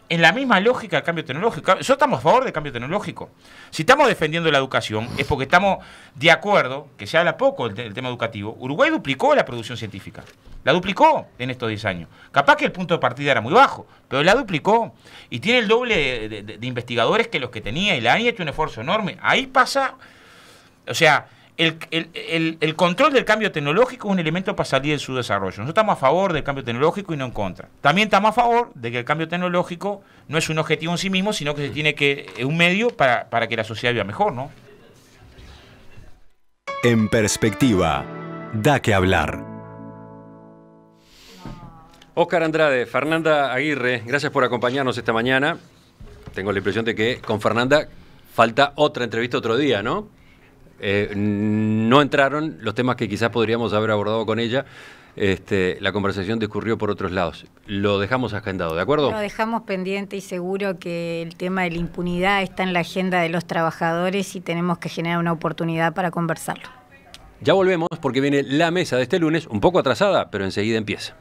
[SPEAKER 3] En la misma lógica del cambio tecnológico. Nosotros estamos a favor del cambio tecnológico. Si estamos defendiendo la educación, es porque estamos de acuerdo, que se habla poco del tema educativo. Uruguay duplicó la producción científica. La duplicó en estos 10 años. Capaz que el punto de partida era muy bajo, pero la duplicó. Y tiene el doble de investigadores que los que tenía, y la han hecho un esfuerzo enorme. Ahí pasa, o sea, el control del cambio tecnológico es un elemento para salir del subdesarrollo. Nosotros estamos a favor del cambio tecnológico y no en contra. También estamos a favor de que el cambio tecnológico no es un objetivo en sí mismo, sino que se tiene que un medio para que la sociedad viva mejor, ¿no?
[SPEAKER 4] En perspectiva, da que hablar.
[SPEAKER 1] Óscar Andrade, Fernanda Aguirre, gracias por acompañarnos esta mañana. Tengo la impresión de que con Fernanda falta otra entrevista otro día, ¿no? No entraron los temas que quizás podríamos haber abordado con ella la conversación discurrió por otros lados. Lo dejamos agendado, ¿de acuerdo?
[SPEAKER 2] Lo dejamos pendiente y seguro que el tema de la impunidad está en la agenda de los trabajadores y tenemos que generar una oportunidad para conversarlo.
[SPEAKER 1] Ya volvemos porque viene la mesa de este lunes, un poco atrasada, pero enseguida empieza.